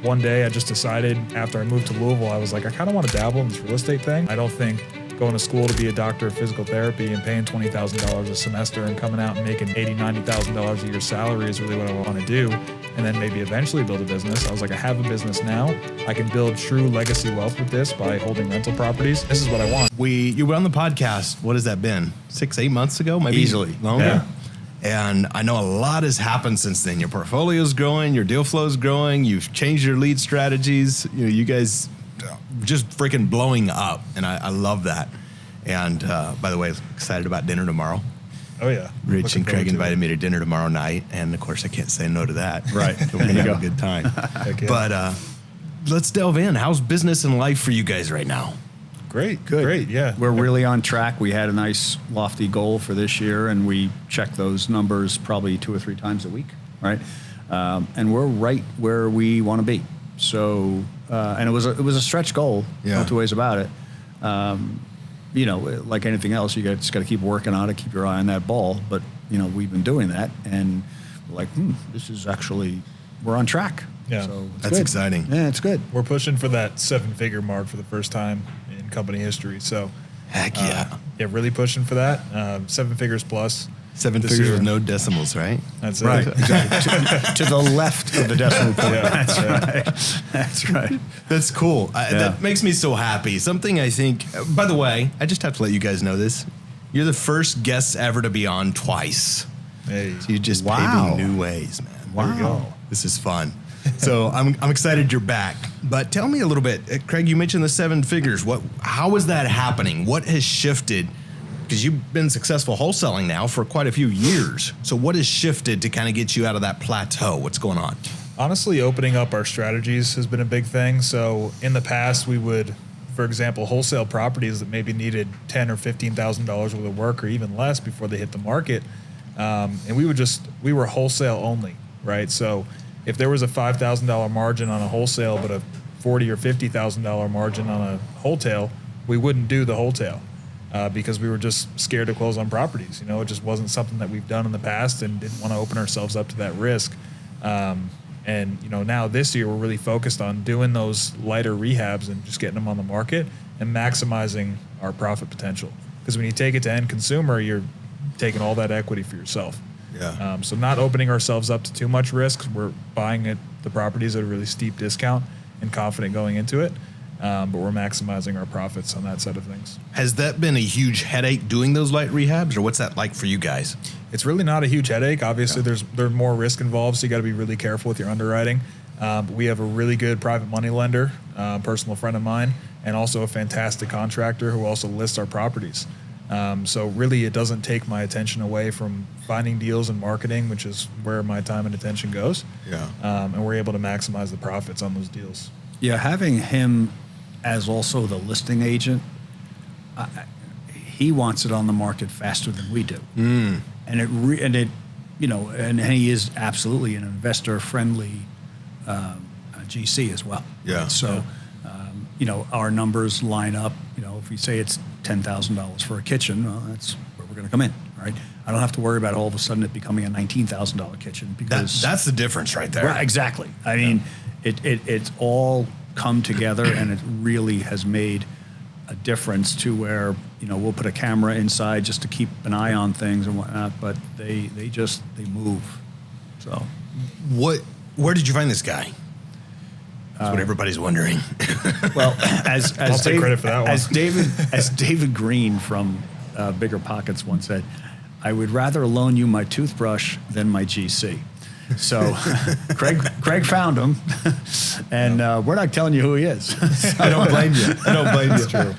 one day I just decided after I moved to Louisville, I was like, I kind of want to dabble in this real estate thing. I don't think going to school to be a doctor of physical therapy and paying $20,000 a semester and coming out and making $80,000, $90,000 a year salary is really what I want to do. And then maybe eventually build a business. I was like, I have a business now. I can build true legacy wealth with this by holding rental properties. This is what I want. You were on the podcast. What has that been? 6-8 months ago? Maybe easily longer. Yeah. And I know a lot has happened since then. Your portfolio's growing, your deal flow's growing, you've changed your lead strategies. You guys just freaking blowing up. And I love that. And by the way, excited about dinner tomorrow. Oh, yeah. Rich and Craig invited me to dinner tomorrow night. And of course, I can't say no to that. Right. So we're going to have a good time. Yeah. But let's delve in. How's business and life for you guys right now? Great. Good. Great. Yeah. We're really on track. We had a nice lofty goal for this year, and we check those numbers probably 2 or 3 times a week, right? And we're right where we want to be. So, and it was a stretch goal, Yeah. no two ways about it. Like anything else, you just got to keep working on it, keep your eye on that ball. But we've been doing that, and we're like, this is actually, we're on track. Yeah. So it's That's good. exciting. Yeah, it's good. We're pushing for that 7-figure mark for the first time in company history. So, Heck yeah. Yeah, really pushing for that. 7 figures plus. 7 this figures year. with no decimals, right? That's it. Right, exactly. to the left of the decimal point. Yeah, That's yeah. right. That's right. That's cool. Yeah. That makes me so happy. Something I think, by the way, I just have to let you guys know this. You're the first guests ever to be on twice. Hey. So you're just Wow. paving new ways, man. Wow. There we go. This is fun. So I'm excited you're back. But tell me a little bit, Craig, you mentioned the 7 figures. How is that happening? What has shifted? Because you've been successful wholesaling now for quite a few years. So what has shifted to kind of get you out of that plateau? What's going on? Honestly, opening up our strategies has been a big thing. So in the past, we would, for example, wholesale properties that maybe needed $10,000 or $15,000 worth of work or even less before they hit the market. And we were wholesale only, right? So if there was a $5,000 margin on a wholesale, but a $40,000 or $50,000 margin on a wholesale, we wouldn't do the wholesale. Because we were just scared to close on properties. It just wasn't something that we've done in the past and didn't want to open ourselves up to that risk. And now this year we're really focused on doing those lighter rehabs and just getting them on the market and maximizing our profit potential. Because when you take it to end consumer, you're taking all that equity for yourself. Yeah. So not opening ourselves up to too much risk. We're buying the properties at a really steep discount and confident going into it. But we're maximizing our profits on that side of things. Has that been a huge headache doing those light rehabs, or what's that like for you guys? It's really not a huge headache. Obviously, there's more risk involved, so you got to be really careful with your underwriting. But we have a really good private money lender, personal friend of mine, and also a fantastic contractor who also lists our properties. So really, it doesn't take my attention away from finding deals and marketing, which is where my time and attention goes. Yeah. And we're able to maximize the profits on those deals. Yeah, having him as also the listing agent, he wants it on the market faster than we do, and he is absolutely an investor-friendly GC as well. Yeah. Right? So, our numbers line up. If we say it's $10,000 for a kitchen, well, that's where we're going to come in, right? I don't have to worry about all of a sudden it becoming a $19,000 kitchen because That's the difference right there. Right, exactly. I mean, it's all come together, and it really has made a difference to where we'll put a camera inside just to keep an eye on things and whatnot, but they move. So, Where did you find this guy? That's what everybody's wondering. well, as I'll take credit for that one. as David Green from Bigger Pockets once said, I would rather loan you my toothbrush than my GC. So Craig found him, and we're not telling you who he is. I don't blame you. I don't blame you.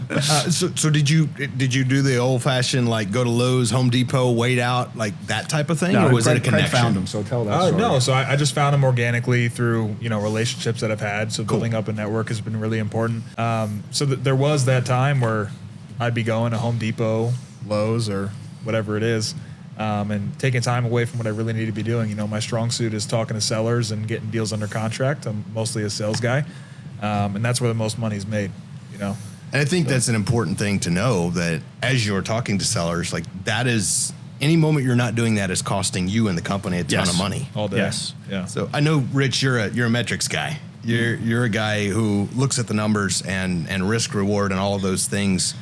That's true. So did you do the old fashioned like go to Lowe's, Home Depot, wait out like that type of thing, No, or was Craig, it a connection? Craig found him, so tell that story. No, so I just found him organically through relationships that I've had. So building up a network has been really important. There was that time where I'd be going to Home Depot, Lowe's, or whatever it is, and taking time away from what I really need to be doing. My strong suit is talking to sellers and getting deals under contract. I'm mostly a sales guy, and that's where the most money's made. And I think that's an important thing to know, that as you're talking to sellers, like that is, any moment you're not doing that is costing you and the company a ton of money. All day. Yes. Yeah. So I know, Rich, you're a metrics guy. You're a guy who looks at the numbers and risk reward and all of those things.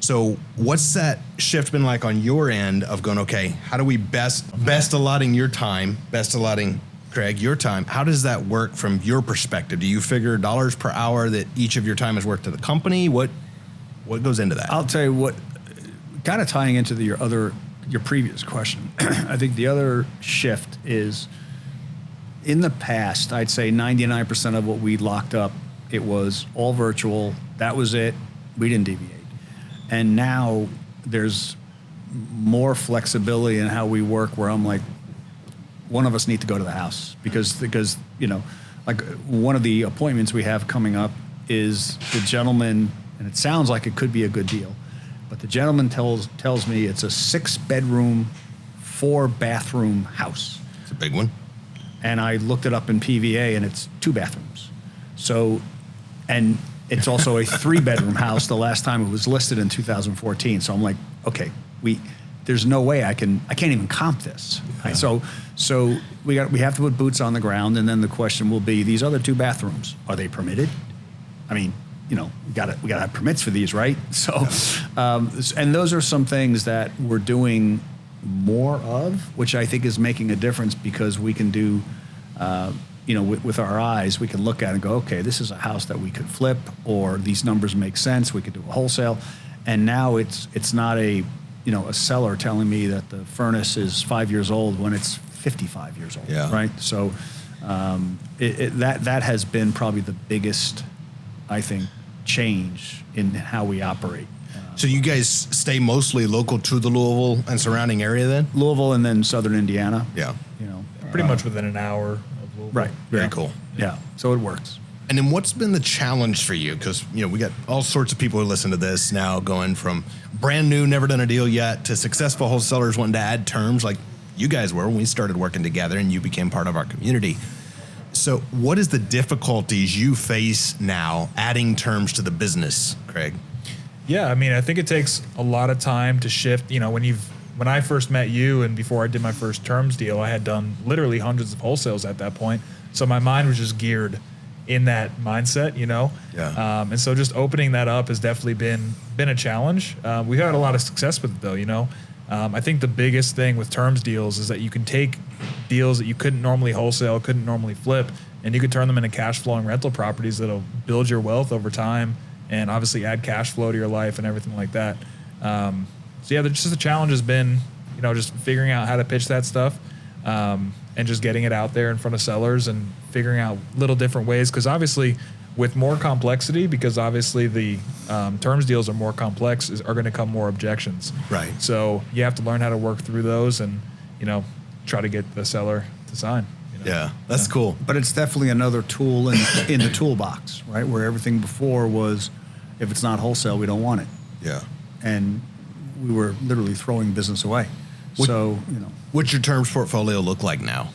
So what's that shift been like on your end of going, okay, how do we best allotting your time, best allotting, Craig, your time? How does that work from your perspective? Do you figure dollars per hour that each of your time is worth to the company? What goes into that? I'll tell you what, kind of tying into your previous question, I think the other shift is in the past, I'd say 99% of what we locked up, it was all virtual. That was it. We didn't deviate. And now there's more flexibility in how we work where I'm like, one of us need to go to the house because like one of the appointments we have coming up is the gentleman, and it sounds like it could be a good deal, but the gentleman tells me it's a 6-bedroom, 4-bathroom house. It's a big one. And I looked it up in PVA and it's 2 bathrooms. So, and it's also a 3-bedroom house. The last time it was listed in 2014. So I'm like, okay, there's no way I can't even comp this. Yeah. So we have to put boots on the ground, and then the question will be, these other 2 bathrooms, are they permitted? I mean, we gotta have permits for these, right? So, and those are some things that we're doing more of, which I think is making a difference because we can do, with our eyes, we can look at it and go, okay, this is a house that we could flip, or these numbers make sense. We could do a wholesale, and now it's not a seller telling me that the furnace is 5 years old when it's 55 years old, right? So that has been probably the biggest, I think, change in how we operate. So you guys stay mostly local to the Louisville and surrounding area then? Louisville and then southern Indiana. Yeah. Pretty much within an hour of Louisville. Right. Very cool. Yeah. So it works. And then what's been the challenge for you? Because, we got all sorts of people who listen to this now going from brand new, never done a deal yet, to successful wholesalers wanting to add terms like you guys were when we started working together and you became part of our community. So what is the difficulties you face now adding terms to the business, Craig? Yeah, I mean, I think it takes a lot of time to shift. When I first met you and before I did my first terms deal, I had done literally hundreds of wholesales at that point. So my mind was just geared in that mindset, Yeah. And so just opening that up has definitely been a challenge. We've had a lot of success with it though, I think the biggest thing with terms deals is that you can take deals that you couldn't normally wholesale, couldn't normally flip, and you can turn them into cash flowing rental properties that'll build your wealth over time and obviously add cash flow to your life and everything like that. Just the challenge has been, just figuring out how to pitch that stuff, and just getting it out there in front of sellers and figuring out little different ways. Because obviously, with more complexity, because obviously the terms deals are more complex, are going to come more objections. Right. So you have to learn how to work through those and, try to get the seller to sign. Yeah, that's cool. But it's definitely another tool in the toolbox, right? Where everything before was, if it's not wholesale, we don't want it. Yeah. And we were literally throwing business away. What's your terms portfolio look like now?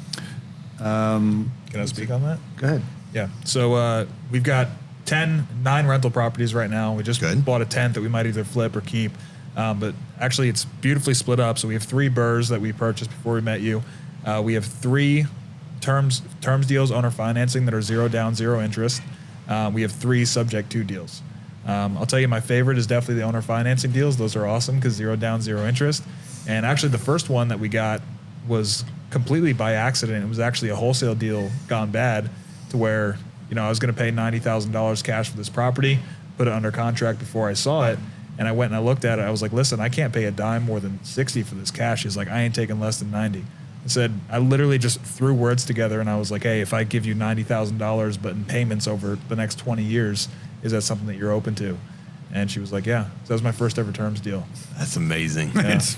Can I speak on that? Go ahead. Yeah. So we've got 9 rental properties right now. We just bought a 10th that we might either flip or keep. But actually, it's beautifully split up. So we have 3 burrs that we purchased before we met you. We have 3 terms deals, owner financing, that are 0 down, 0 interest. We have 3 subject to deals. I'll tell you, my favorite is definitely the owner financing deals. Those are awesome because 0 down, 0 interest. And actually, the first one that we got was completely by accident. It was actually a wholesale deal gone bad, to where I was going to pay $90,000 cash for this property, put it under contract before I saw it, and I went and I looked at it. I was like, listen, I can't pay a dime more than 60 for this cash. He's like, I ain't taking less than 90. I said, I literally just threw words together, and I was like, hey, if I give you $90,000 but in payments over the next 20 years, is that something that you're open to? And she was like, yeah. So that was my first ever terms deal. That's amazing. Yeah. It's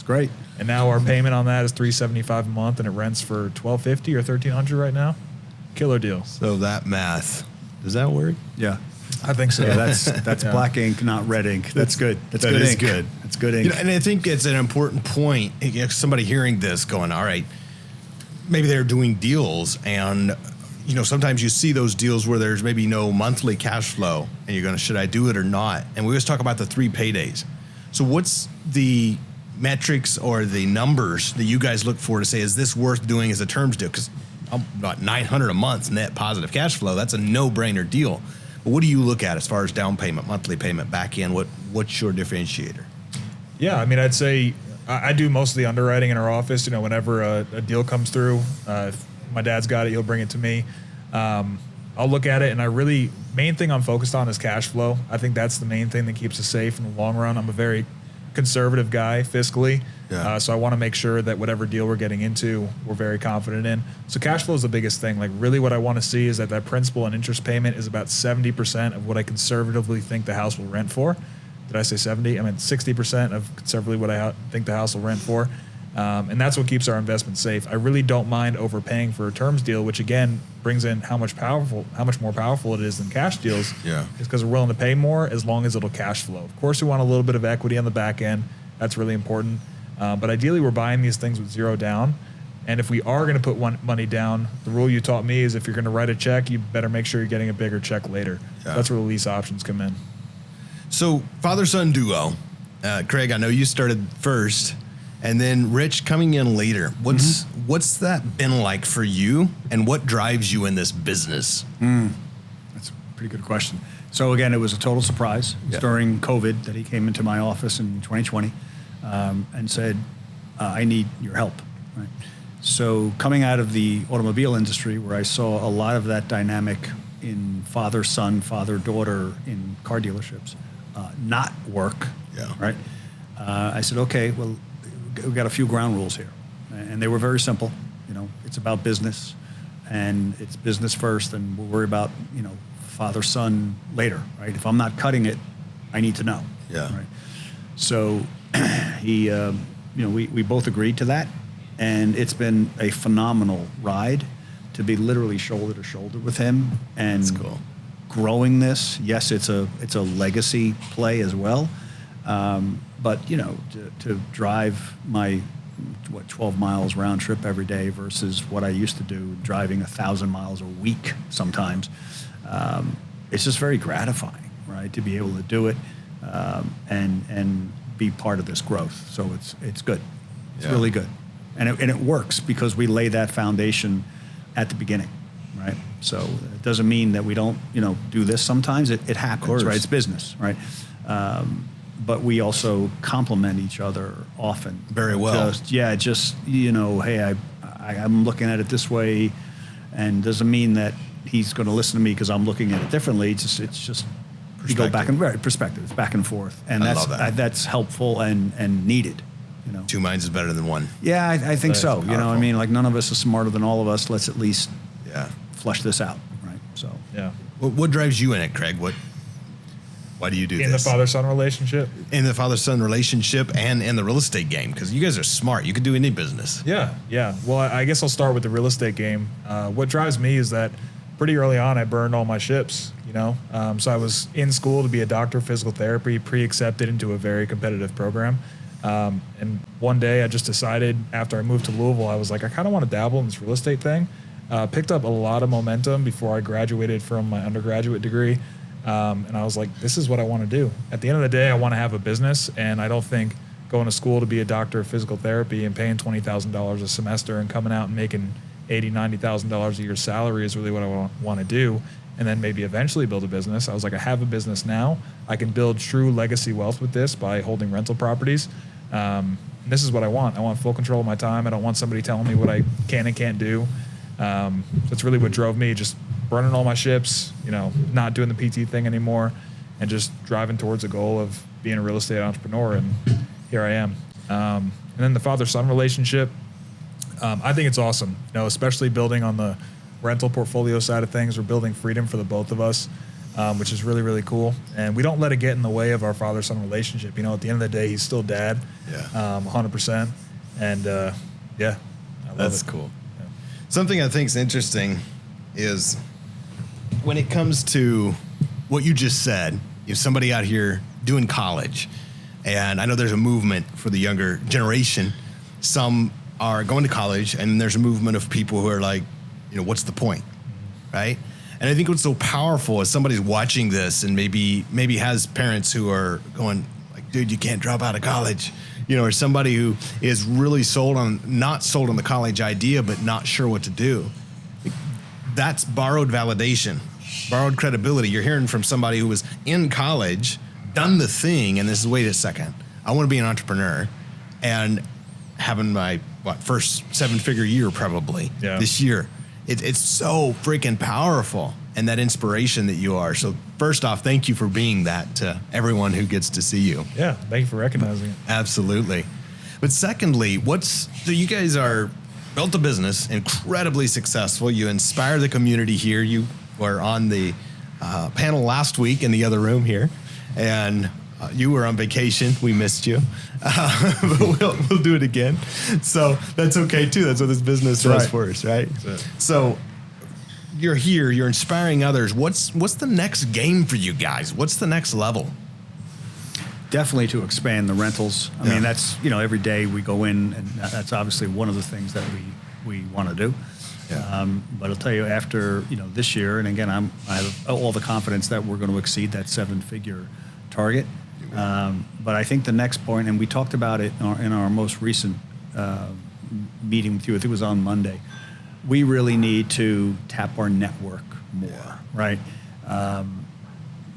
great. And now our payment on that is $375 a month, and it rents for $1,250 or $1,300 right now. Killer deal. So that math, does that work? Yeah. I think so. Yeah, that's black ink, not red ink. That's good. That's good ink. Good. That's good ink. And I think it's an important point. Somebody hearing this going, all right, maybe they're doing deals, and sometimes you see those deals where there's maybe no monthly cash flow, and you're going, should I do it or not? And we always talk about the 3 paydays. So what's the metrics or the numbers that you guys look for to say, is this worth doing as a terms deal? Because about $900 a month net positive cash flow. That's a no-brainer deal. But what do you look at as far as down payment, monthly payment, back end? What's your differentiator? Yeah, I mean, I'd say I do most of the underwriting in our office. You know, whenever a deal comes through, if my dad's got it, he'll bring it to me. I'll look at it, and main thing I'm focused on is cash flow. I think that's the main thing that keeps us safe in the long run. I'm a very conservative guy fiscally, so I want to make sure that whatever deal we're getting into, we're very confident in. So cash flow is the biggest thing. Like, really what I want to see is that principal and interest payment is about 70% of what I conservatively think the house will rent for. Did I say 70? I meant 60% of conservatively what I think the house will rent for. And that's what keeps our investment safe. I really don't mind overpaying for a terms deal, which again brings in how much more powerful it is than cash deals. Yeah. It's because we're willing to pay more as long as it'll cash flow. Of course, we want a little bit of equity on the back end. That's really important. But ideally, we're buying these things with zero down. And if we are going to put money down, the rule you taught me is if you're going to write a check, you better make sure you're getting a bigger check later. Yeah. That's where the lease options come in. So father-son duo, Craig, I know you started first, and then Rich coming in later. What's that been like for you, and what drives you in this business? That's a pretty good question. So again, it was a total surprise. It was during COVID that he came into my office in 2020 and said, I need your help. Right? So coming out of the automobile industry, where I saw a lot of that dynamic in father-son, father-daughter in car dealerships, not work, right? I said, okay, well, we've got a few ground rules here. And they were very simple. You know, it's about business, and it's business first, and we'll worry about, father-son later, right? If I'm not cutting it, I need to know. Yeah. Right? So he, we both agreed to that, and it's been a phenomenal ride to be literally shoulder to shoulder with him. And that's cool. Growing this, yes, it's a legacy play as well, but to drive my 12 miles round trip every day versus what I used to do, driving 1,000 miles a week sometimes, it's just very gratifying, right, to be able to do it and be part of this growth. So it's good, it's really good, and it works because we lay that foundation at the beginning. Right. So it doesn't mean that we don't, do this sometimes. It happens, right? It's business, right? But we also complement each other often. Very well. Hey, I'm looking at it this way, and doesn't mean that he's going to listen to me because I'm looking at it differently. It's just you go back and perspective. It's back and forth, and that's helpful and needed. Two minds is better than one. Yeah, I think so. Powerful. I mean, like none of us is smarter than all of us. Let's at least flush this out, right? So what drives you in it, Craig? Why do you do this? In the father-son relationship? In the father-son relationship and in the real estate game, because you guys are smart. You can do any business. Yeah. Well, I guess I'll start with the real estate game. What drives me is that pretty early on, I burned all my ships, So I was in school to be a doctor of physical therapy, pre-accepted into a very competitive program. And one day I just decided after I moved to Louisville, I was like, I kind of want to dabble in this real estate thing. Picked up a lot of momentum before I graduated from my undergraduate degree. And I was like, this is what I want to do. At the end of the day, I want to have a business. And I don't think going to school to be a doctor of physical therapy and paying $20,000 a semester and coming out and making $80,000, $90,000 a year salary is really what I want to do. And then maybe eventually build a business. I was like, I have a business now. I can build true legacy wealth with this by holding rental properties. And this is what I want. I want full control of my time. I don't want somebody telling me what I can and can't do. So that's really what drove me, just burning all my ships, not doing the PT thing anymore, and just driving towards a goal of being a real estate entrepreneur. And here I am. And then the father-son relationship, I think it's awesome, especially building on the rental portfolio side of things. We're building freedom for the both of us, which is really, really cool. And we don't let it get in the way of our father-son relationship. At the end of the day, he's still dad, 100%. And I love That's it. cool. Yeah. Something I think is interesting is when it comes to what you just said, somebody out here doing college, and I know there's a movement for the younger generation. Some are going to college, and there's a movement of people who are like, what's the point, right? And I think what's so powerful is somebody's watching this and maybe has parents who are going like, dude, you can't drop out of college, or somebody who is really not sold on the college idea, but not sure what to do. that's borrowed validation, borrowed credibility. You're hearing from somebody who was in college, done the thing, and this is, wait a second, I want to be an entrepreneur, and having my first 7-figure year probably this year. It's so freaking powerful, and that inspiration that you are. So first off, thank you for being that to everyone who gets to see you. Yeah, thank you for recognizing it. Absolutely. But secondly, so you guys are built a business, incredibly successful. You inspire the community here. You were on the panel last week in the other room here, and you were on vacation. We missed you, but we'll do it again. So that's okay too. That's what this business does for us, right? So you're here. You're inspiring others. What's the next game for you guys? What's the next level? Definitely to expand the rentals. I mean, that's, every day we go in, and that's obviously one of the things that we want to do. Yeah. But I'll tell you, after, this year, and again, I have all the confidence that we're going to exceed that 7-figure target. But I think the next point, and we talked about it in our most recent meeting with you, I think it was on Monday, we really need to tap our network more, right?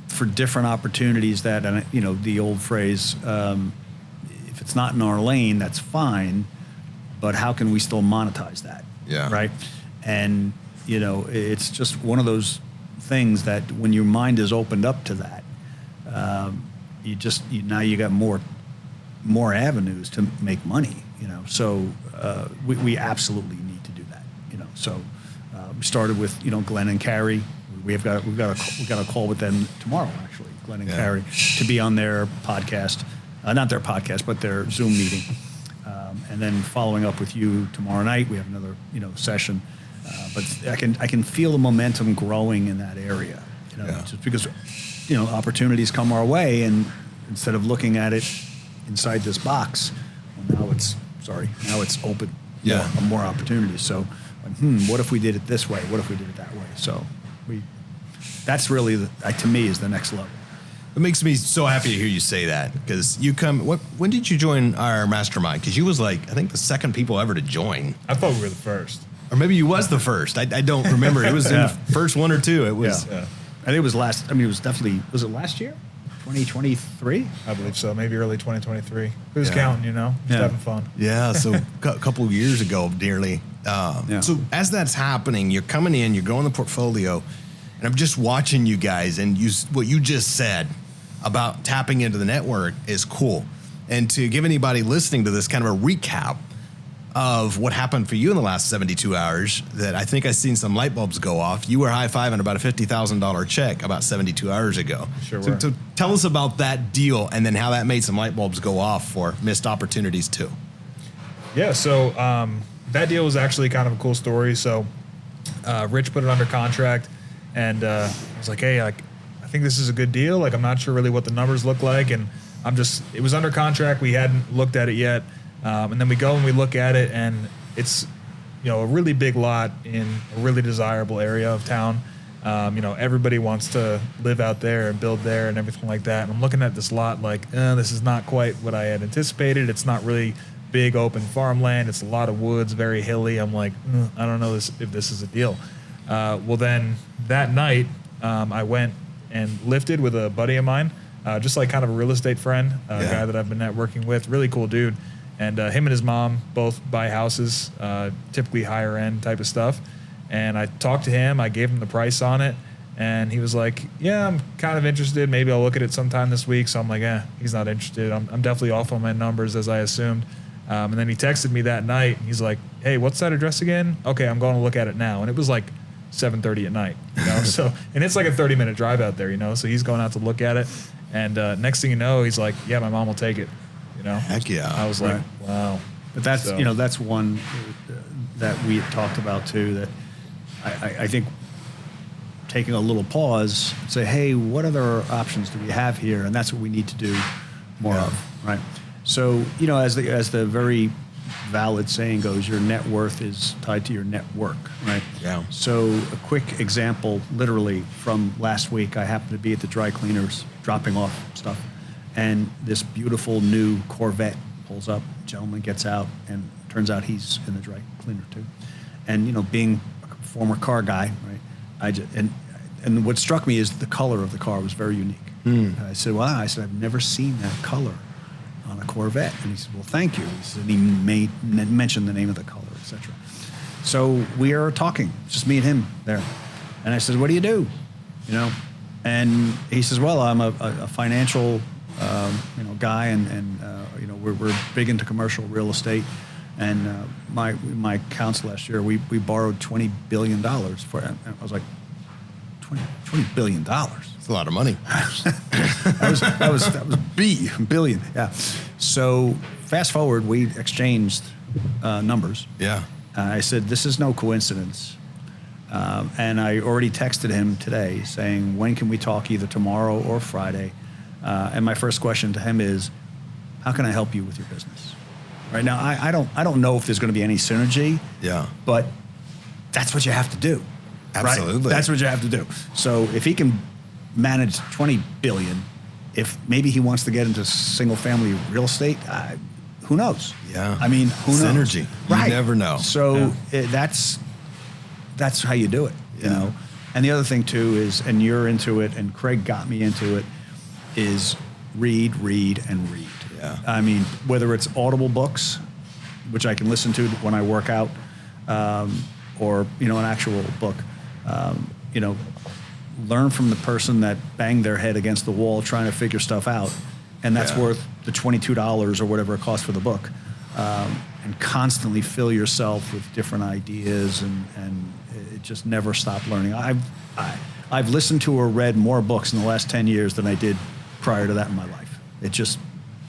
For different opportunities that, and the old phrase, if it's not in our lane, that's fine, but how can we still monetize that? Yeah. Right? And, it's just one of those things that when your mind is opened up to that, now you got more avenues to make money, So we absolutely need to do that, So we started with, Glenn and Carrie. We've got a call with them tomorrow, actually, Glenn and Carrie, to be on their podcast, not their podcast, but their Zoom meeting, and then following up with you tomorrow night. We have another session, but I can feel the momentum growing in that area, just because opportunities come our way, and instead of looking at it inside this box, well, now it's open, more opportunities. So, what if we did it this way? What if we did it that way? So that's really, to me, is the next level. It makes me so happy to hear you say that, because when did you join our mastermind? Because you was I think the second people ever to join. I thought we were the first. Or maybe you was the first. I don't remember. It was in the first one or two. It was. Yeah. I think it was it was definitely, was it last year? 2023? I believe so. Maybe early 2023. Who's counting, Just having fun. Yeah, so a couple of years ago, dearly. So as that's happening, you're coming in, you're growing the portfolio, and I'm just watching you guys, and what you just said about tapping into the network is cool. And to give anybody listening to this kind of a recap of what happened for you in the last 72 hours, that I think I seen some light bulbs go off. You were high-fiving about a $50,000 check about 72 hours ago. Sure were. So tell us about that deal, and then how that made some light bulbs go off for missed opportunities too. Yeah, so that deal was actually kind of a cool story. So Rich put it under contract, and I was like, hey, I think this is a good deal. I'm not sure really what the numbers look like, and it was under contract. We hadn't looked at it yet. And then we go and we look at it, and it's, a really big lot in a really desirable area of town. Everybody wants to live out there and build there and everything like that. And I'm looking at this lot this is not quite what I had anticipated. It's not really big open farmland. It's a lot of woods, very hilly. I'm like, I don't know if this is a deal. Well, then that night, I went and lifted with a buddy of mine, just kind of a real estate friend, a guy that I've been networking with, really cool dude. And him and his mom both buy houses, typically higher end type of stuff. And I talked to him. I gave him the price on it. And he was like, yeah, I'm kind of interested. Maybe I'll look at it sometime this week. So I'm like, he's not interested. I'm definitely off on my numbers, as I assumed. And then he texted me that night. He's like, hey, what's that address again? Okay, I'm going to look at it now. And it was 7:30 at night. So, and it's a 30-minute drive out there, So he's going out to look at it. And next thing you know, he's like, yeah, my mom will take it. Heck yeah. I was like, wow. But that's, that's one that we had talked about too, that I think taking a little pause, say, hey, what other options do we have here? And that's what we need to do more of, right? So, as the very valid saying goes, your net worth is tied to your network, right? Yeah. So a quick example, literally from last week, I happened to be at the dry cleaners dropping off stuff. And this beautiful new Corvette pulls up, gentleman gets out, and turns out he's in the dry cleaner too. And, being former car guy, right? And what struck me is the color of the car was very unique. I said, "Well," I said, "I've never seen that color on a Corvette." And he said, "Well, thank you." He said, and he mentioned the name of the color, etc. So we are talking, just me and him there. And I said, "What do you do?" You know, and he says, "Well, I'm a financial, guy, and you know, we're big into commercial real estate." And my accounts last year, we borrowed $20 billion for it. And I was like, $20 billion. It's a lot of money. that was billion. Yeah. So fast forward, we exchanged numbers. Yeah. I said, "This is no coincidence." And I already texted him today saying, "When can we talk, either tomorrow or Friday?" And my first question to him is, "How can I help you with your business?" Right now, I don't know if there's going to be any synergy. Yeah. But that's what you have to do. Absolutely. Right? That's what you have to do. So if he can manage $20 billion, if maybe he wants to get into single family real estate, who knows? Yeah. I mean, who knows? Synergy. Right. You never know. So that's how you do it, you know? And the other thing too is, and you're into it, and Craig got me into it, is read, and read. Yeah. I mean, whether it's audible books, which I can listen to when I work out, or, you know, an actual book, you know, learn from the person that banged their head against the wall trying to figure stuff out, and that's worth the $22 or whatever it costs for the book, and constantly fill yourself with different ideas, and it just never stop learning. I've listened to or read more books in the last 10 years than I did prior to that in my life.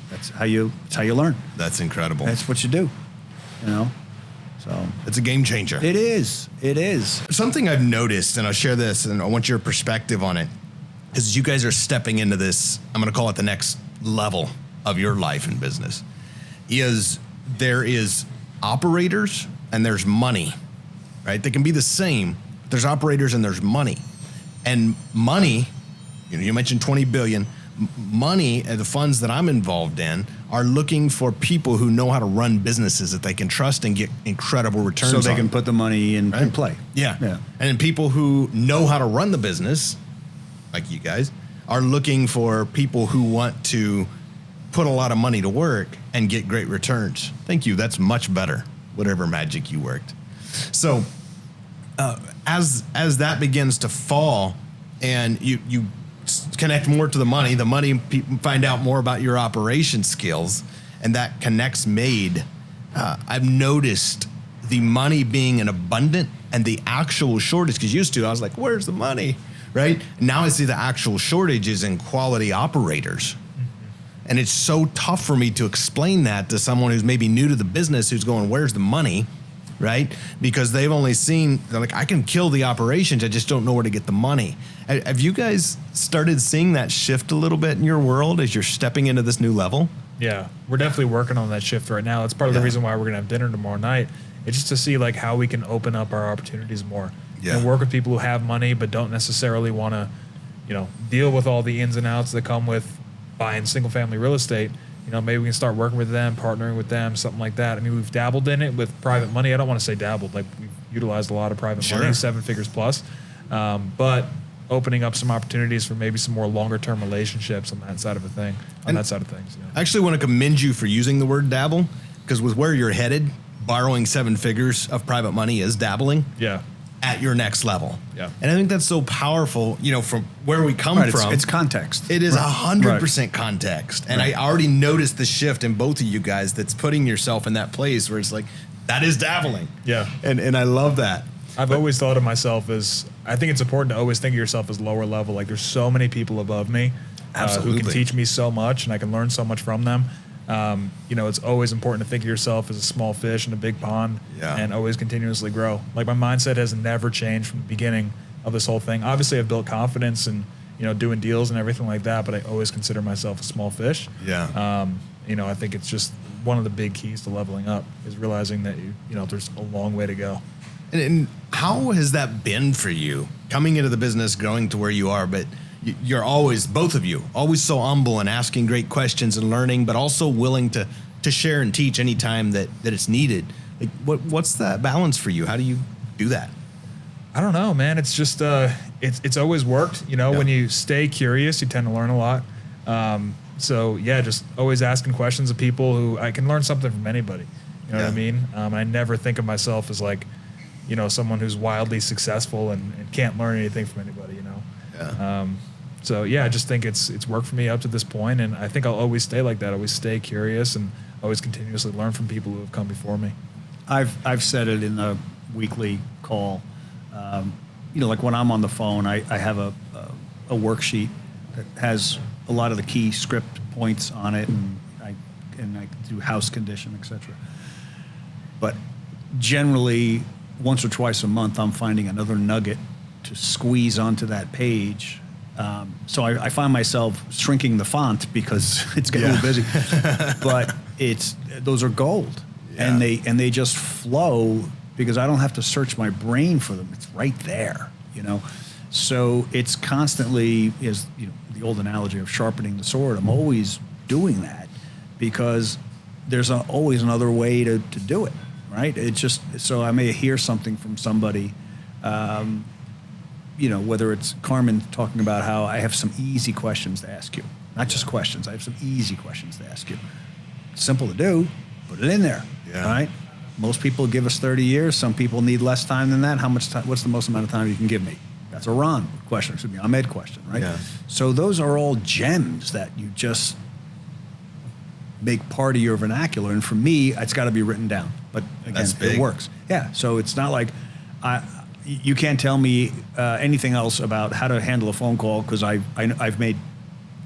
That's how you learn. That's incredible. That's what you do, you know? So it's a game changer. It is. Something I've noticed, and I'll share this, and I want your perspective on it, is you guys are stepping into this, I'm going to call it the next level of your life and business, there is operators and there's money, right? They can be the same. There's operators and there's money. And money, you mentioned 20 billion, money, and the funds that I'm involved in are looking for people who know how to run businesses that they can trust and get incredible returns on. So they can put the money in play. Yeah. And then people who know how to run the business, like you guys, are looking for people who want to put a lot of money to work and get great returns. Thank you. That's much better, whatever magic you worked. So as that begins to fall and you connect more to the money find out more about your operation skills, and that connects made. I've noticed the money being an abundant and the actual shortage, because used to I was like, where's the money, right? Now I see the actual shortage is in quality operators. And it's so tough for me to explain that to someone who's maybe new to the business, who's going, where's the money, right? Because they've only seen, they're like, I can kill the operations, I just don't know where to get the money. Have you guys started seeing that shift a little bit in your world as you're stepping into this new level? Yeah, we're definitely working on that shift right now. That's part of the reason why we're going to have dinner tomorrow night. It's just to see like how we can open up our opportunities more and work with people who have money but don't necessarily want to, you know, deal with all the ins and outs that come with buying single family real estate. You know, maybe we can start working with them, partnering with them, something like that. I mean, we've dabbled in it with private money. I don't want to say dabbled, like we've utilized a lot of private money, 7 figures plus, but opening up some opportunities for maybe some more longer term relationships on that side of a thing, that side of things. I actually want to commend you for using the word dabble, because with where you're headed, borrowing 7 figures of private money is dabbling. Yeah. At your next level. Yeah. And I think that's so powerful, you know, from where we come from. It's context. It is 100% context. And I already noticed the shift in both of you guys that's putting yourself in that place where it's like, that is dabbling. Yeah. And I love that. I've always thought of myself as, I think it's important to always think of yourself as lower level. Like there's so many people above me who can teach me so much and I can learn so much from them. You know, it's always important to think of yourself as a small fish in a big pond and always continuously grow. Like my mindset has never changed from the beginning of this whole thing. Obviously I've built confidence and, you know, doing deals and everything like that, but I always consider myself a small fish. Yeah. You know, I think it's just one of the big keys to leveling up is realizing that, you know, there's a long way to go. And how has that been for you coming into the business, growing to where you are, but you're always, both of you, always so humble and asking great questions and learning, but also willing to share and teach anytime that it's needed. Like what's that balance for you? How do you do that? I don't know, man. It's just it's always worked. When you stay curious, you tend to learn a lot. So yeah, just always asking questions of people who I can learn something from anybody. You know what I mean? I never think of myself as like, someone who's wildly successful and can't learn anything from anybody. Yeah. So yeah, I just think it's worked for me up to this point, and I think I'll always stay like that. Always stay curious and always continuously learn from people who have come before me. I've said it in the weekly call. Like when I'm on the phone, I have a worksheet that has a lot of the key script points on it, and I do house condition, etc. But generally, once or twice a month, I'm finding another nugget to squeeze onto that page. So I find myself shrinking the font because it's getting a little busy. But those are gold, and they just flow because I don't have to search my brain for them. It's right there, So it's constantly, the old analogy of sharpening the sword. I'm always doing that because there's always another way to do it, right? It's just, so I may hear something from somebody, whether it's Carmen talking about how I have some easy questions to ask you. Not just questions, I have some easy questions to ask you. Simple to do, put it in there, all right? Most people give us 30 years. Some people need less time than that. How much time? What's the most amount of time you can give me? That's a Ron question. It should be Ahmed question, right? Yeah. So those are all gems that you just make part of your vernacular. And for me, it's got to be written down. But again, it works. Yeah. So it's not like you can't tell me anything else about how to handle a phone call because I've made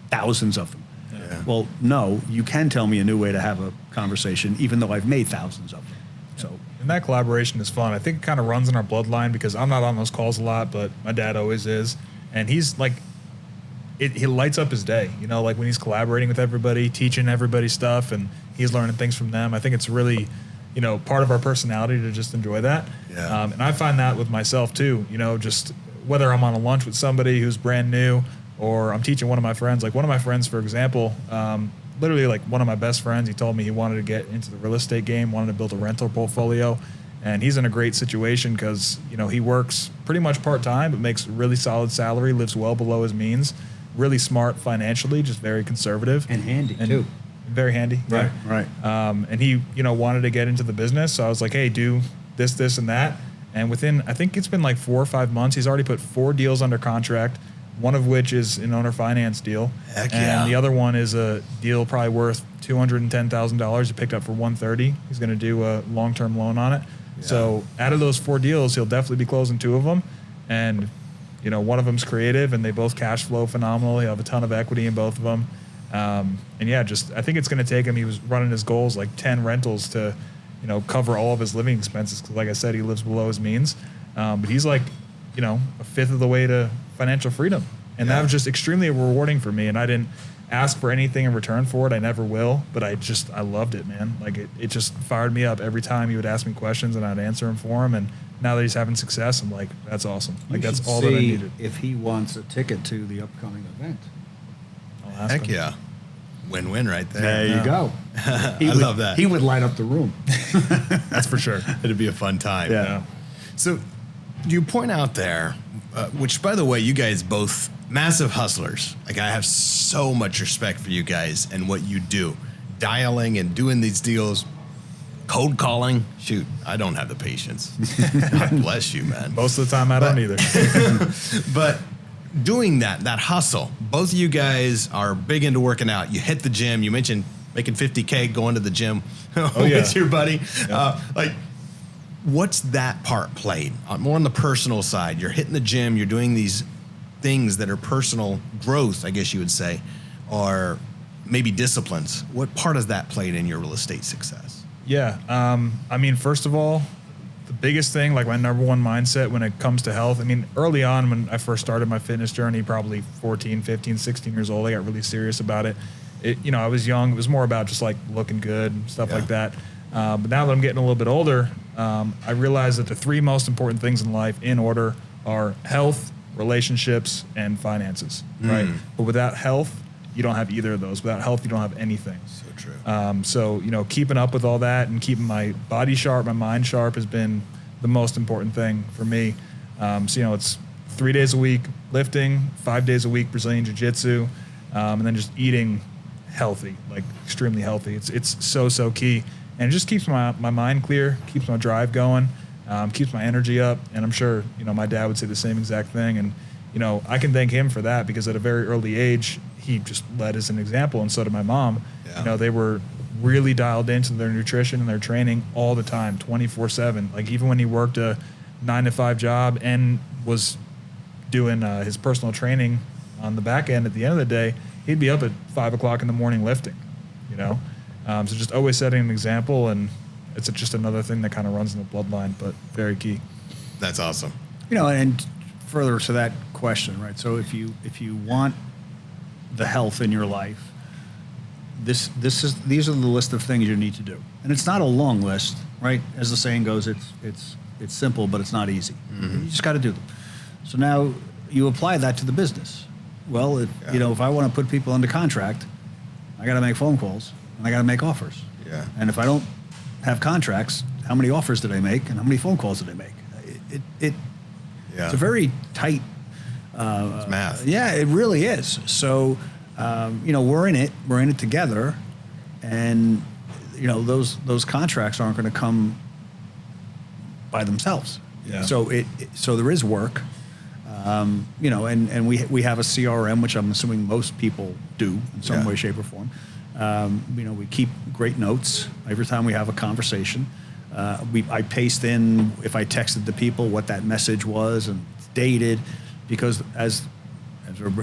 thousands of them. Yeah. Well, no, you can tell me a new way to have a conversation, even though I've made thousands of them. So, and that collaboration is fun. I think it kind of runs in our bloodline because I'm not on those calls a lot, but my dad always is. And he's like, he lights up his day, like when he's collaborating with everybody, teaching everybody stuff, and he's learning things from them. I think it's really, part of our personality to just enjoy that. Yeah. And I find that with myself too, just whether I'm on a lunch with somebody who's brand new or I'm teaching one of my friends, like one of my friends, for example, literally like one of my best friends, he told me he wanted to get into the real estate game, wanted to build a rental portfolio. And he's in a great situation because, he works pretty much part-time, but makes a really solid salary, lives well below his means, really smart financially, just very conservative. And handy, too. Very handy. Right, right. And he, wanted to get into the business. So I was like, hey, do this, and that. And within, I think it's been like 4 or 5 months, he's already put 4 deals under contract, one of which is an owner finance deal. Heck yeah. And the other one is a deal probably worth $210,000. He picked up for $130,000. He's going to do a long-term loan on it. Yeah. So out of those 4 deals, he'll definitely be closing 2 of them. And, one of them's creative and they both cash flow phenomenally. He'll have a ton of equity in both of them. And yeah, I think it's going to take him, he was running his goals like 10 rentals to, cover all of his living expenses. 'Cause like I said, he lives below his means. But he's like, a fifth of the way to financial freedom. And that was just extremely rewarding for me. And I didn't ask for anything in return for it. I never will, but I loved it, man. Like it just fired me up every time he would ask me questions and I'd answer him for him. And now that he's having success, I'm like, that's awesome. Like that's all that I needed. If he wants a ticket to the upcoming event. I'll ask Heck him. yeah. Win-win right there. There you go. I love that. He would light up the room. That's for sure. It'd be a fun time. Yeah. So you point out there, which by the way, you guys both massive hustlers. Like I have so much respect for you guys and what you do. Dialing and doing these deals, cold calling. Shoot, I don't have the patience. God bless you, man. Most of the time I don't either. But doing that hustle, both of you guys are big into working out. You hit the gym. You mentioned making 50K going to the gym with your buddy. Yeah. What's that part played? More on the personal side. You're hitting the gym. You're doing these things that are personal growth, I guess you would say, or maybe disciplines. What part has that played in your real estate success? Yeah. I mean, first of all, the biggest thing, like my number one mindset when it comes to health, I mean, early on when I first started my fitness journey, probably 14, 15, 16 years old, I got really serious about it. I was young. It was more about just like looking good and stuff like that. But now that I'm getting a little bit older, I realize that the 3 most important things in life in order are health, relationships, and finances, right? But without health, you don't have either of those. Without health, you don't have anything. So true. So, keeping up with all that and keeping my body sharp, my mind sharp has been the most important thing for me. So, it's 3 days a week lifting, 5 days a week Brazilian Jiu-Jitsu, and then just eating healthy, like extremely healthy. It's so key. And it just keeps my mind clear, keeps my drive going, keeps my energy up. And I'm sure, my dad would say the same exact thing. And, I can thank him for that because at a very early age, he just led as an example. And so did my mom. Yeah. They were really dialed into their nutrition and their training all the time, 24/7. Like even when he worked a 9-to-5 job and was doing his personal training on the back end at the end of the day, he'd be up at 5 o'clock in the morning lifting, So just always setting an example, and it's just another thing that kind of runs in the bloodline, but very key. That's awesome. And further to that question, right? So if you want the health in your life, these are the list of things you need to do, and it's not a long list, right? As the saying goes, it's simple, but it's not easy. You just got to do them. So now you apply that to the business. Well, if I want to put people under contract, I got to make phone calls and I got to make offers. Yeah. And if I don't have contracts, how many offers did I make and how many phone calls did I make? It's a very tight. It's math. Yeah, it really is. So, we're in it together, and those contracts aren't going to come by themselves. Yeah. So there is work. And we have a CRM, which I'm assuming most people do in some way, shape, or form. We keep great notes every time we have a conversation. I paste in, if I texted the people, what that message was and it's dated, because as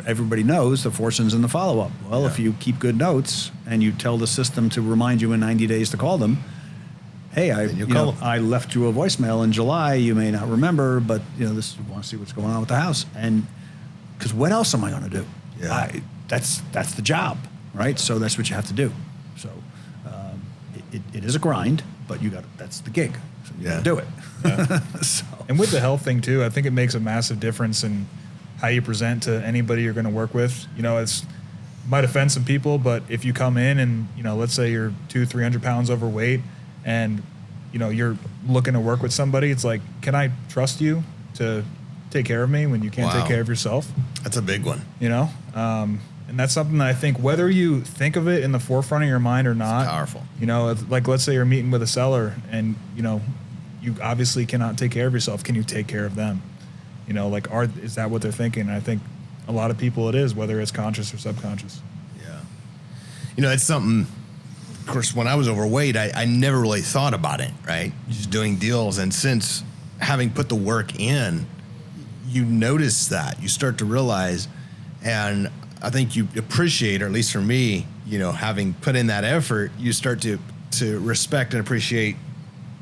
everybody knows, the fortune's in the follow-up. Well, if you keep good notes and you tell the system to remind you in 90 days to call them, hey, I left you a voicemail in July. You may not remember, but you want to see what's going on with the house. And because what else am I going to do? Yeah. That's the job, right? So that's what you have to do. So it is a grind, but that's the gig. So you got to do it. Yeah. So. And with the health thing too, I think it makes a massive difference in how you present to anybody you're going to work with. It's might offend some people, but if you come in and let's say you're 200-300 pounds overweight, and you're looking to work with somebody, it's like, can I trust you to take care of me when you can't take care of yourself? That's a big one. And that's something that I think, whether you think of it in the forefront of your mind or not, it's powerful. Like let's say you're meeting with a seller and you obviously cannot take care of yourself. Can you take care of them? Is that what they're thinking? And I think a lot of people it is, whether it's conscious or subconscious. Yeah. It's something. Of course, when I was overweight, I never really thought about it, right? Just doing deals. And since having put the work in, you notice that. You start to realize, and I think you appreciate, or at least for me, having put in that effort, you start to respect and appreciate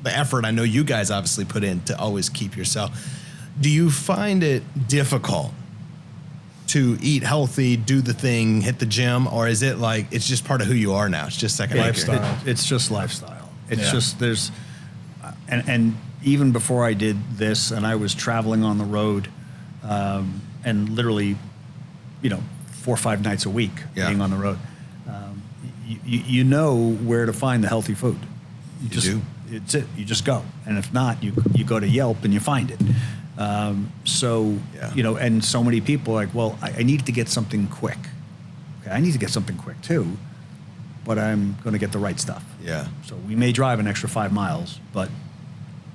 the effort I know you guys obviously put in to always keep yourself. Do you find it difficult to eat healthy, do the thing, hit the gym, or is it like it's just part of who you are now? It's just second lifestyle. nature. It's just lifestyle. It's just there's, and even before I did this, and I was traveling on the road, and literally, 4 or 5 nights a week being on the road. You know where to find the healthy food. You do. It's it. You just go, and if not, you go to Yelp and you find it. And so many people are like, well, I need to get something quick. Okay, I need to get something quick too, but I'm going to get the right stuff. Yeah. So we may drive an extra 5 miles, but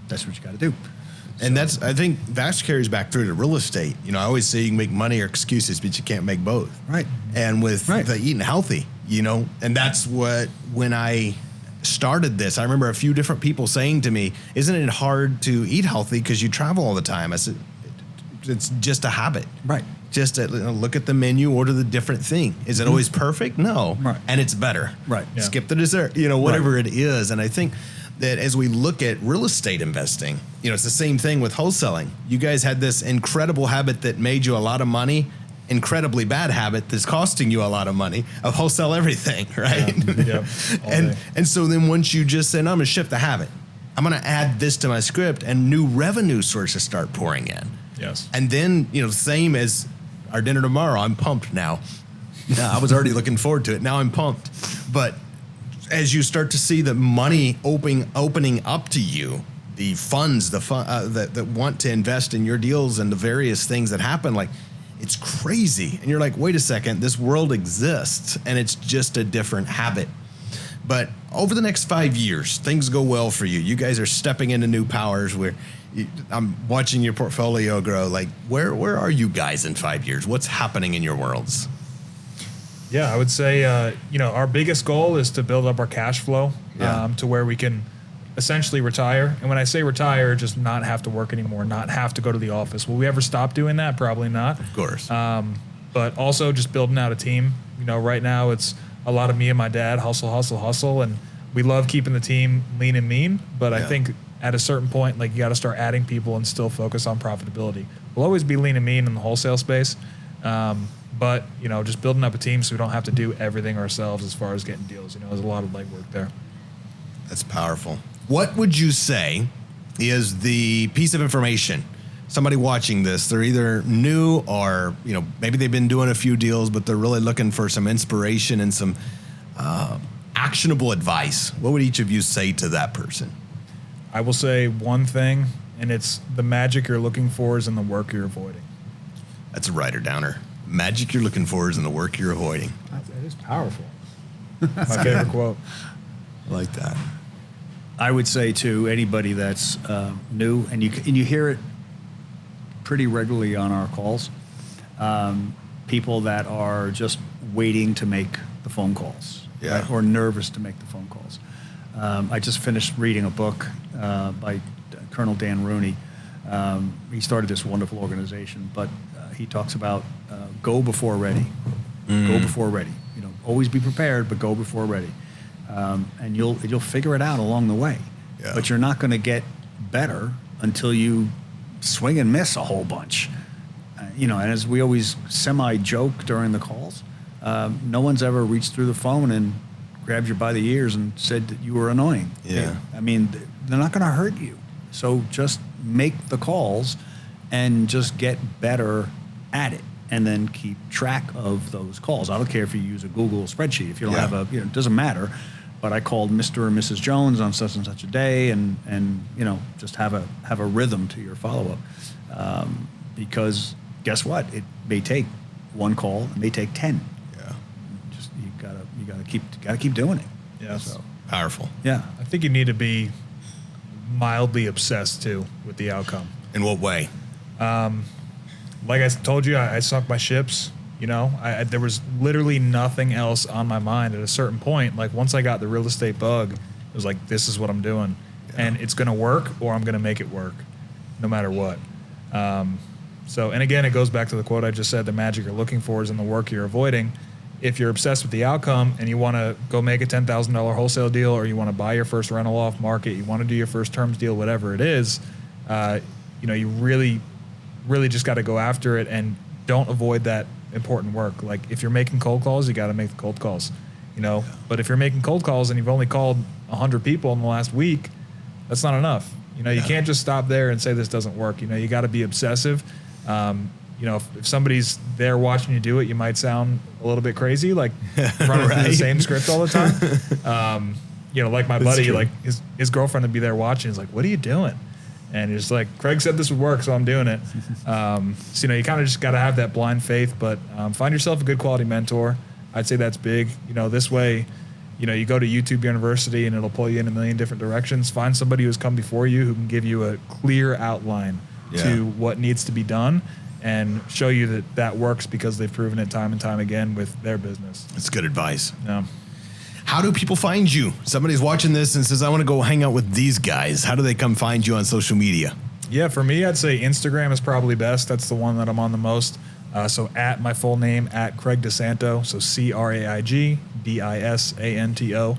that's what you got to do. And I think that carries back through to real estate. I always say you can make money or excuses, but you can't make both. Right. And with the eating healthy, and that's what, when I started this, I remember a few different people saying to me, isn't it hard to eat healthy because you travel all the time? I said, it's just a habit. Right. Just look at the menu, order the different thing. Is it always perfect? No. Right. And it's better. Right. Yeah. Skip the dessert, whatever it is. And I think that as we look at real estate investing, it's the same thing with wholesaling. You guys had this incredible habit that made you a lot of money, incredibly bad habit that's costing you a lot of money of wholesale everything, right? Yeah. And so then once you just say, no, I'm going to shift the habit. I'm going to add this to my script, and new revenue sources start pouring in. Yes. And then, same as our dinner tomorrow, I'm pumped now. I was already looking forward to it. Now I'm pumped. But as you start to see the money opening up to you, funds, that want to invest in your deals and the various things that happen, like, it's crazy. And you're like, wait a second, this world exists, and it's just a different habit. But over the next 5 years, things go well for you. You guys are stepping into new powers where I'm watching your portfolio grow. Like, where are you guys in 5 years? What's happening in your worlds? Yeah, I would say, our biggest goal is to build up our cash flow to where we can essentially retire. And when I say retire, just not have to work anymore, not have to go to the office. Will we ever stop doing that? Probably not. Of course. But also just building out a team. Right now it's a lot of me and my dad, hustle. And we love keeping the team lean and mean. But I think at a certain point, like, you got to start adding people and still focus on profitability. We'll always be lean and mean in the wholesale space. But, just building up a team so we don't have to do everything ourselves as far as getting deals. There's a lot of legwork there. That's powerful. What would you say is the piece of information, somebody watching this, they're either new or, maybe they've been doing a few deals, but they're really looking for some inspiration and some actionable advice. What would each of you say to that person? I will say one thing, and it's the magic you're looking for is in the work you're avoiding. That's a writer downer. Magic you're looking for is in the work you're avoiding. That is powerful. My favorite quote. I like that. I would say to anybody that's new, and you hear it pretty regularly on our calls, people that are just waiting to make the phone calls, right? Or nervous to make the phone calls. I just finished reading a book by Colonel Dan Rooney. He started this wonderful organization, but he talks about go before ready. Go before ready. Always be prepared, but go before ready. And you'll figure it out along the way. Yeah. But you're not going to get better until you swing and miss a whole bunch. And as we always semi-joke during the calls, no one's ever reached through the phone and grabbed you by the ears and said that you were annoying. Yeah. They're not going to hurt you. So just make the calls and just get better at it. And then keep track of those calls. I don't care if you use a Google spreadsheet. If you don't have it doesn't matter. But I called Mr. or Mrs. Jones on such and such a day, and just have a rhythm to your follow up. Because guess what? It may take one call, it may take 10. Yeah. Just you gotta keep doing it. Yeah. So powerful. Yeah. I think you need to be mildly obsessed too with the outcome. In what way? Like I told you, I sunk my ships. There was literally nothing else on my mind at a certain point. Like, once I got the real estate bug, it was like, this is what I'm doing. Yeah. And it's going to work, or I'm going to make it work no matter what. And again, it goes back to the quote I just said, the magic you're looking for is in the work you're avoiding. If you're obsessed with the outcome and you want to go make a $10,000 wholesale deal, or you want to buy your first rental off market, you want to do your first terms deal, whatever it is, you really just got to go after it and don't avoid that important work. Like, if you're making cold calls, you got to make the cold calls, but if you're making cold calls and you've only called 100 people in the last week, that's not enough. You can't just stop there and say this doesn't work. You got to be obsessive. If somebody's there watching you do it, you might sound a little bit crazy, like running through the same script all the time. Like my buddy, like his girlfriend would be there watching. He's like, what are you doing? And he's like, Craig said this would work, so I'm doing it. You kind of just got to have that blind faith, but find yourself a good quality mentor. I'd say that's big. This way, you go to YouTube University and it'll pull you in a million different directions. Find somebody who's come before you who can give you a clear outline to what needs to be done and show you that works because they've proven it time and time again with their business. That's good advice. Yeah. How do people find you? Somebody's watching this and says, I want to go hang out with these guys. How do they come find you on social media? Yeah, for me, I'd say Instagram is probably best. That's the one that I'm on the most. So at my full name, at Craig DiSanto. So CraigDisanto.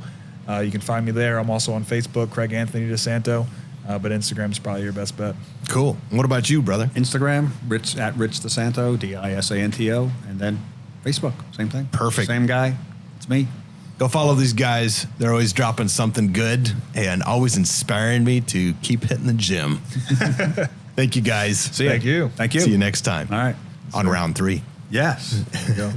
You can find me there. I'm also on Facebook, Craig Anthony DiSanto. But Instagram is probably your best bet. Cool. What about you, brother? Instagram, at Rich DiSanto, DiSanto, and then Facebook, same thing. Perfect. Same guy. It's me. Go follow these guys. They're always dropping something good and always inspiring me to keep hitting the gym. Thank you, guys. See ya. Thank you. Thank you. See you next time. All right. On round 3. Yes. There you go.